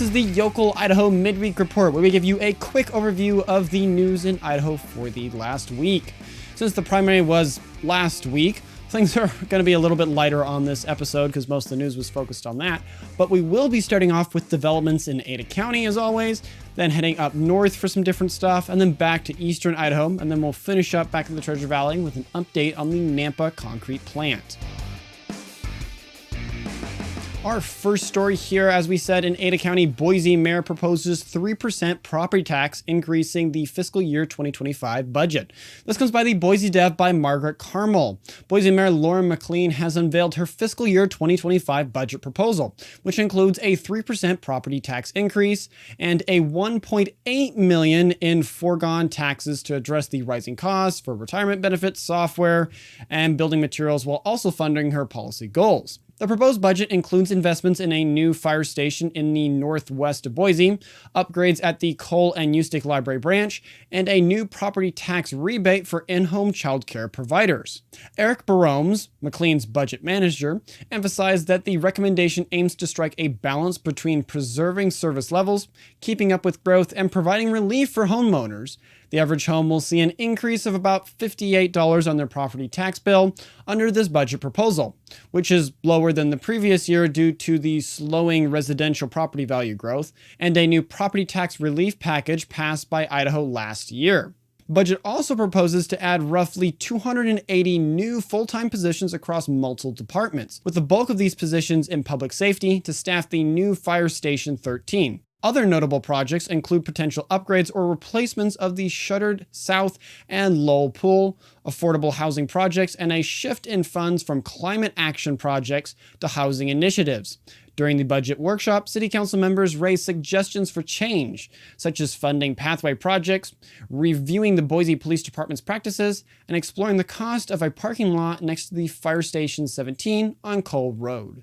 is the Yocal Idaho Midweek Report, where we give you a quick overview of the news in Idaho for the last week. Since the primary was last week, things are going to be a little bit lighter on this episode because most of the news was focused on that. But we will be starting off with developments in Ada County as always, then heading up north for some different stuff, and then back to eastern Idaho, and then we'll finish up back in the Treasure Valley with an update on the Nampa concrete plant. Our first story here, as we said, in Ada County, Boise mayor proposes 3% property tax, increasing the fiscal year 2025 budget. This comes by the Boise Dev by Margaret Carmel. Boise Mayor Lauren McLean has unveiled her fiscal year 2025 budget proposal, which includes a 3% property tax increase and a $1.8 million in foregone taxes to address the rising costs for retirement benefits, software, and building materials, while also funding her policy goals. The proposed budget includes investments in a new fire station in the northwest of Boise, upgrades at the Cole and Ustick Library branch, and a new property tax rebate for in-home childcare providers. Eric Baromes, McLean's budget manager, emphasized that the recommendation aims to strike a balance between preserving service levels, keeping up with growth, and providing relief for homeowners. The average home will see an increase of about $58 on their property tax bill under this budget proposal, which is lower than the previous year due to the slowing residential property value growth and a new property tax relief package passed by Idaho last year. The budget also proposes to add roughly 280 new full-time positions across multiple departments, with the bulk of these positions in public safety to staff the new Fire Station 13. Other notable projects include potential upgrades or replacements of the shuttered South and Lowell pool, affordable housing projects, and a shift in funds from climate action projects to housing initiatives. During the budget workshop, City Council members raised suggestions for change, such as funding pathway projects, reviewing the Boise Police Department's practices, and exploring the cost of a parking lot next to the Fire Station 17 on Cole Road.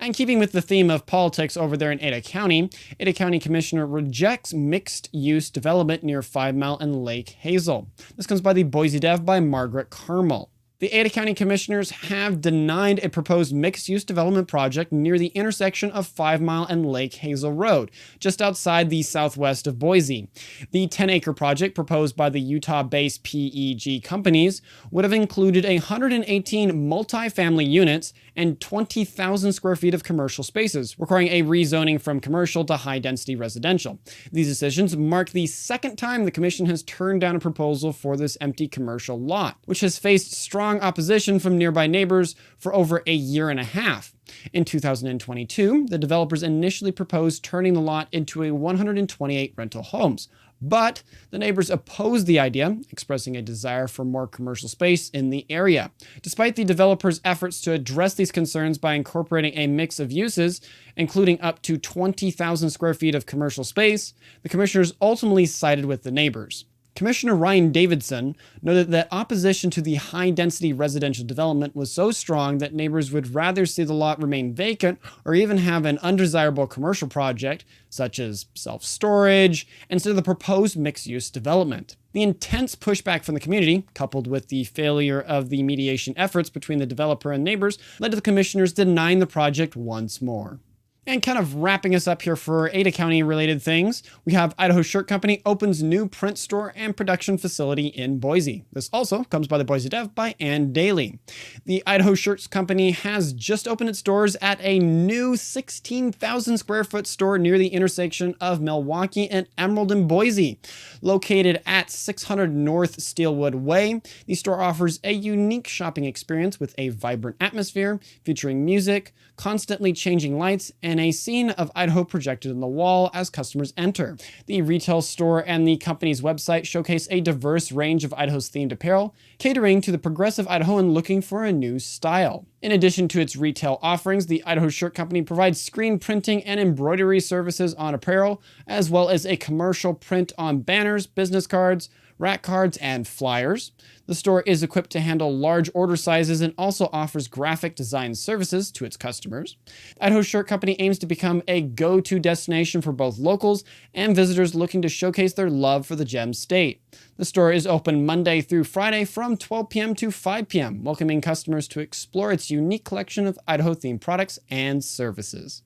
And keeping with the theme of politics over there in Ada County Commissioner rejects mixed-use development near 5 Mile and Lake Hazel. This comes by the Boise Dev by Margaret Carmel. The Ada County Commissioners have denied a proposed mixed-use development project near the intersection of 5 Mile and Lake Hazel Road, just outside the southwest of Boise. The 10-acre project proposed by the Utah-based PEG companies would have included 118 multifamily units and 20,000 square feet of commercial spaces, requiring a rezoning from commercial to high-density residential. These decisions mark the second time the commission has turned down a proposal for this empty commercial lot, which has faced strong opposition from nearby neighbors for over a year and a half. In 2022, the developers initially proposed turning the lot into 128 rental homes, but the neighbors opposed the idea, expressing a desire for more commercial space in the area. Despite the developers' efforts to address these concerns by incorporating a mix of uses, including up to 20,000 square feet of commercial space, the commissioners ultimately sided with the neighbors. Commissioner Ryan Davidson noted that opposition to the high-density residential development was so strong that neighbors would rather see the lot remain vacant or even have an undesirable commercial project, such as self-storage, instead of the proposed mixed-use development. The intense pushback from the community, coupled with the failure of the mediation efforts between the developer and neighbors, led to the commissioners denying the project once more. And kind of wrapping us up here for Ada County related things, we have Idaho Shirt Company opens new print store and production facility in Boise. This also comes by the Boise Dev by Ann Daly. The Idaho Shirts Company has just opened its doors at a new 16,000 square foot store near the intersection of Milwaukee and Emerald in Boise. Located at 600 North Steelwood Way, the store offers a unique shopping experience with a vibrant atmosphere featuring music, constantly changing lights, and a scene of Idaho projected on the wall as customers enter. The retail store and the company's website showcase a diverse range of Idaho's themed apparel, catering to the progressive Idahoan looking for a new style. In addition to its retail offerings, the Idaho Shirt Company provides screen printing and embroidery services on apparel, as well as a commercial print on banners, business cards, rack cards, and flyers. The store is equipped to handle large order sizes and also offers graphic design services to its customers. Idaho Shirt Company aims to become a go-to destination for both locals and visitors looking to showcase their love for the Gem State. The store is open Monday through Friday from 12 p.m. to 5 p.m., welcoming customers to explore its unique collection of Idaho-themed products and services.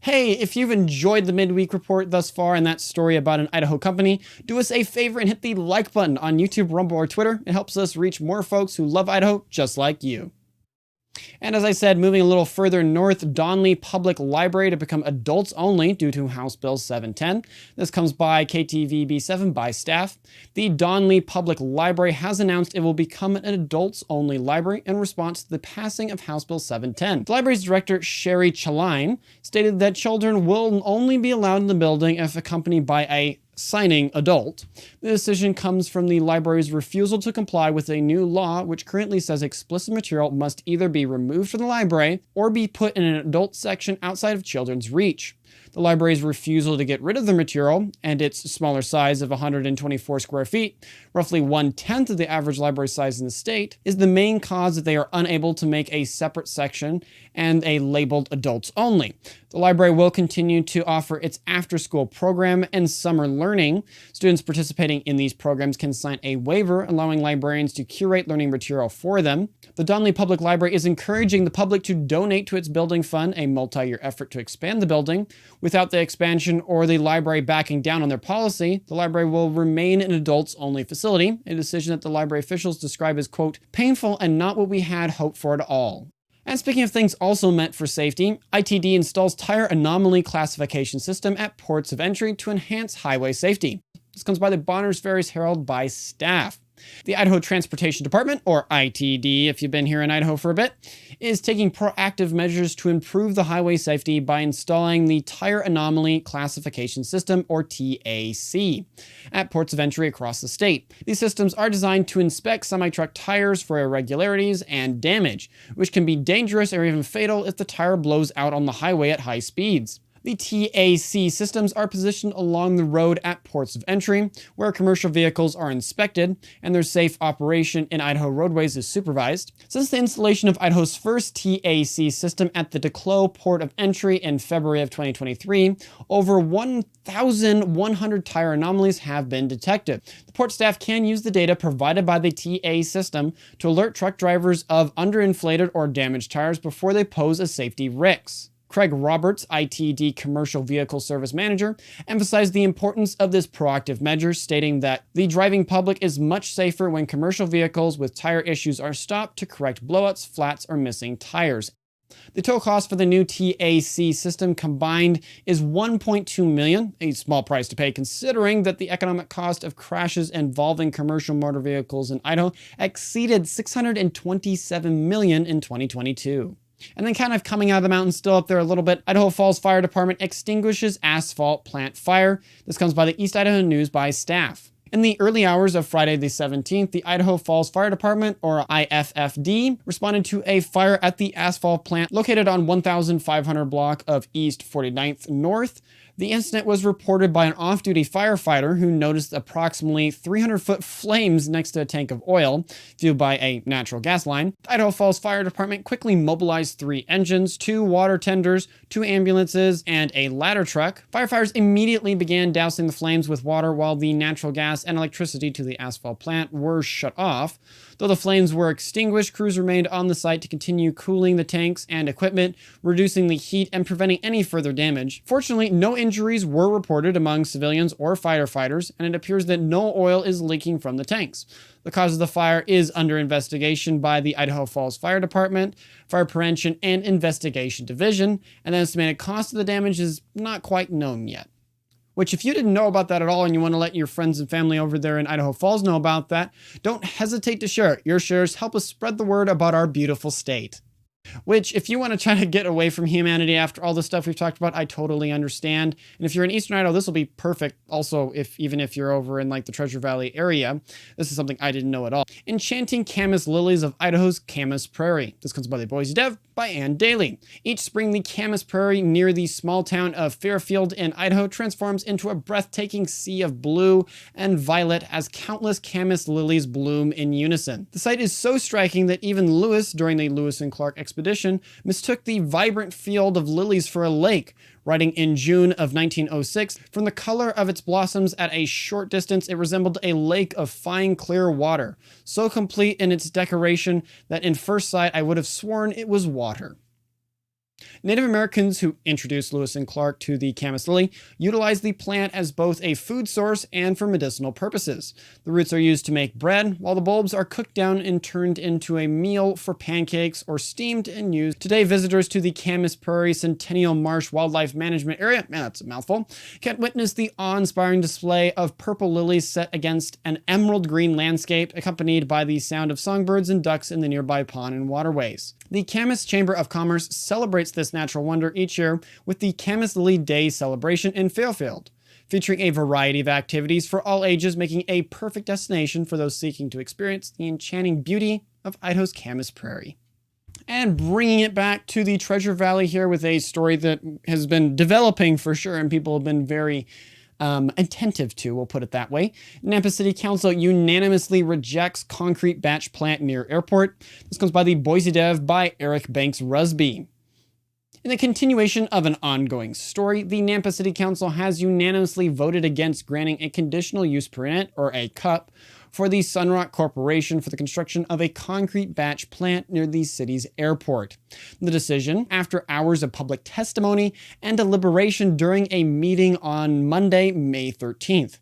Hey, if you've enjoyed the Midweek Report thus far and that story about an Idaho company, do us a favor and hit the like button on YouTube, Rumble, or Twitter. It helps us reach more folks who love Idaho just like you. And as I said, moving a little further north, Donnelly Public Library to become adults only due to House Bill 710. This comes by KTVB7 by staff. The Donnelly Public Library has announced it will become an adults only library in response to the passing of House Bill 710. The library's director, Sherry Chaline, stated that children will only be allowed in the building if accompanied by a signing adult. The decision comes from the library's refusal to comply with a new law which currently says explicit material must either be removed from the library or be put in an adult section outside of children's reach. The library's refusal to get rid of the material and its smaller size of 124 square feet, roughly 1/10 of the average library size in the state, is the main cause that they are unable to make a separate section and a labeled adults only. The library will continue to offer its after-school program and summer learning. Students participating in these programs can sign a waiver allowing librarians to curate learning material for them. The Donnelly Public Library is encouraging the public to donate to its building fund, a multi-year effort to expand the building. Without the expansion or the library backing down on their policy, the library will remain an adults-only facility, a decision that the library officials describe as, quote, painful and not what we had hoped for at all. And speaking of things also meant for safety, ITD installs tire anomaly classification system at ports of entry to enhance highway safety. This comes by the Bonners Ferries Herald by staff. The Idaho Transportation Department, or ITD if you've been here in Idaho for a bit, is taking proactive measures to improve the highway safety by installing the Tire Anomaly Classification System, or TAC, at ports of entry across the state. These systems are designed to inspect semi-truck tires for irregularities and damage, which can be dangerous or even fatal if the tire blows out on the highway at high speeds. The TAC systems are positioned along the road at ports of entry, where commercial vehicles are inspected and their safe operation in Idaho roadways is supervised. Since the installation of Idaho's first TAC system at the DeClos port of entry in February of 2023, over 1,100 tire anomalies have been detected. The port staff can use the data provided by the TA system to alert truck drivers of underinflated or damaged tires before they pose a safety risk. Craig Roberts, ITD Commercial Vehicle Service Manager, emphasized the importance of this proactive measure, stating that the driving public is much safer when commercial vehicles with tire issues are stopped to correct blowouts, flats, or missing tires. The total cost for the new TAC system combined is $1.2 million, a small price to pay considering that the economic cost of crashes involving commercial motor vehicles in Idaho exceeded $627 million in 2022. And then kind of coming out of the mountains still up there a little bit, Idaho Falls Fire Department extinguishes asphalt plant fire. This comes by the East Idaho News by staff. In the early hours of Friday the 17th, the Idaho Falls Fire Department, or IFFD, responded to a fire at the asphalt plant located on 1500 block of East 49th North. The incident was reported by an off-duty firefighter who noticed approximately 300-foot flames next to a tank of oil, fueled by a natural gas line. The Idaho Falls Fire Department quickly mobilized 3 engines, 2 water tenders, 2 ambulances, and a ladder truck. Firefighters immediately began dousing the flames with water while the natural gas and electricity to the asphalt plant were shut off. Though the flames were extinguished, crews remained on the site to continue cooling the tanks and equipment, reducing the heat and preventing any further damage. Fortunately, no injuries were reported among civilians or firefighters, and it appears that no oil is leaking from the tanks. The cause of the fire is under investigation by the Idaho Falls Fire Department, Fire Prevention and Investigation Division, and the estimated cost of the damage is not quite known yet. Which, if you didn't know about that at all and you want to let your friends and family over there in Idaho Falls know about that, don't hesitate to share it. Your shares help us spread the word about our beautiful state. Which, if you want to try to get away from humanity after all the stuff we've talked about, I totally understand. And if you're in Eastern Idaho, this will be perfect. Also, even if you're over in like the Treasure Valley area, this is something I didn't know at all. Enchanting Camas Lilies of Idaho's Camas Prairie. This comes by the Boise Dev by Ann Daly. Each spring, the Camas Prairie near the small town of Fairfield in Idaho transforms into a breathtaking sea of blue and violet as countless Camas lilies bloom in unison. The sight is so striking that even Lewis, during the Lewis and Clark expedition, mistook the vibrant field of lilies for a lake, writing in June of 1906, "From the color of its blossoms at a short distance, it resembled a lake of fine clear water, so complete in its decoration that in first sight I would have sworn it was water." Native Americans who introduced Lewis and Clark to the Camas lily utilize the plant as both a food source and for medicinal purposes. The roots are used to make bread, while the bulbs are cooked down and turned into a meal for pancakes or steamed and used. Today, visitors to the Camas Prairie Centennial Marsh Wildlife Management Area, man, that's a mouthful, can witness the awe-inspiring display of purple lilies set against an emerald green landscape, accompanied by the sound of songbirds and ducks in the nearby pond and waterways. The Camas Chamber of Commerce celebrates this natural wonder each year with the Camas Lily Day celebration in Fairfield, featuring a variety of activities for all ages, making a perfect destination for those seeking to experience the enchanting beauty of Idaho's Camas Prairie. And bringing it back to the Treasure Valley here with a story that has been developing for sure, and people have been very attentive to, we'll put it that way. Nampa City Council unanimously rejects concrete batch plant near airport. This comes by the Boise Dev by Eric Banks Rusby. In the continuation of an ongoing story, the Nampa City Council has unanimously voted against granting a conditional use permit, or a CUP, for the Sunrock Corporation for the construction of a concrete batch plant near the city's airport. The decision, after hours of public testimony and deliberation during a meeting on Monday, May 13th.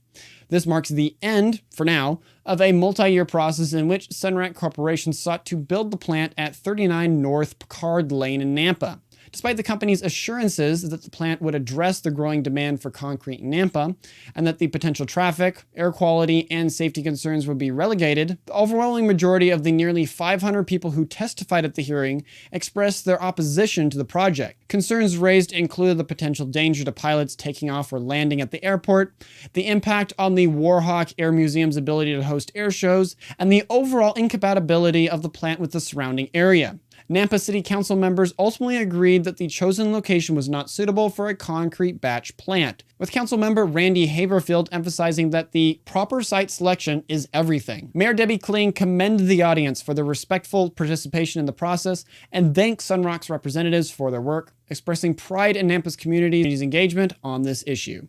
This marks the end, for now, of a multi-year process in which Sunrock Corporation sought to build the plant at 39 North Picard Lane in Nampa. Despite the company's assurances that the plant would address the growing demand for concrete in Nampa, and that the potential traffic, air quality, and safety concerns would be relegated, the overwhelming majority of the nearly 500 people who testified at the hearing expressed their opposition to the project. Concerns raised included the potential danger to pilots taking off or landing at the airport, the impact on the Warhawk Air Museum's ability to host air shows, and the overall incompatibility of the plant with the surrounding area. Nampa City Council members ultimately agreed that the chosen location was not suitable for a concrete batch plant, with Council member Randy Haverfield emphasizing that the proper site selection is everything. Mayor Debbie Kling commended the audience for their respectful participation in the process and thanked Sunrock's representatives for their work, expressing pride in Nampa's community's engagement on this issue.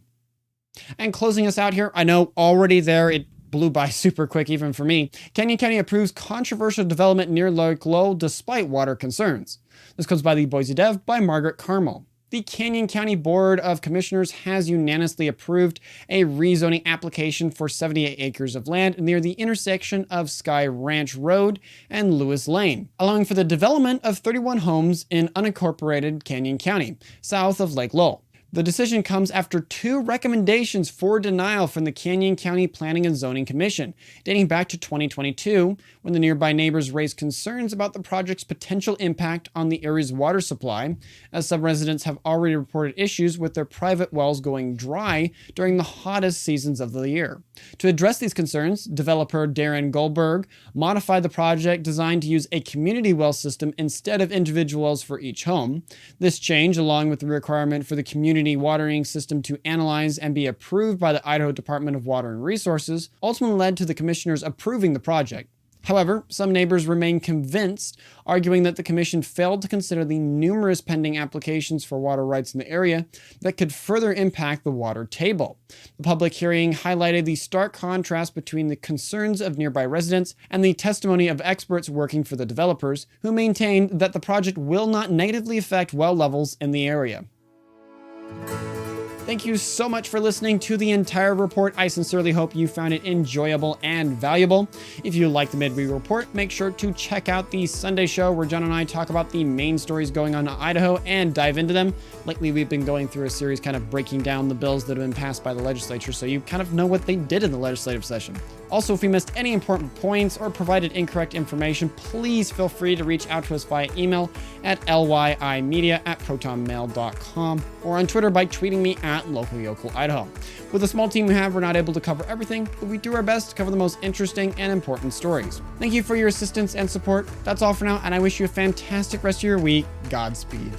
And closing us out here, I know already there it blew by super quick even for me. Canyon County approves controversial development near Lake Lowell despite water concerns. This comes by the Boise Dev by Margaret Carmel. The Canyon County Board of Commissioners has unanimously approved a rezoning application for 78 acres of land near the intersection of Sky Ranch Road and Lewis Lane, allowing for the development of 31 homes in unincorporated Canyon County, south of Lake Lowell. The decision comes after 2 recommendations for denial from the Canyon County Planning and Zoning Commission, dating back to 2022, when the nearby neighbors raised concerns about the project's potential impact on the area's water supply, as some residents have already reported issues with their private wells going dry during the hottest seasons of the year. To address these concerns, developer Darren Goldberg modified the project designed to use a community well system instead of individual wells for each home. This change, along with the requirement for the community watering system to analyze and be approved by the Idaho Department of Water and Resources, ultimately led to the commissioners approving the project. However, some neighbors remain convinced, arguing that the commission failed to consider the numerous pending applications for water rights in the area that could further impact the water table. The public hearing highlighted the stark contrast between the concerns of nearby residents and the testimony of experts working for the developers, who maintained that the project will not negatively affect well levels in the area. Thank you so much for listening to the entire report. I sincerely hope you found it enjoyable and valuable. If you like the Midweek report, make sure to check out the Sunday show where John and I talk about the main stories going on in Idaho and dive into them. Lately, we've been going through a series kind of breaking down the bills that have been passed by the legislature, so you kind of know what they did in the legislative session. Also, if we missed any important points or provided incorrect information, please feel free to reach out to us via email at lyimedia@protonmail.com or on Twitter by tweeting me at local Yocal Idaho. With the small team we have, we're not able to cover everything, but we do our best to cover the most interesting and important stories. Thank you for your assistance and support. That's all for now, and I wish you a fantastic rest of your week. Godspeed.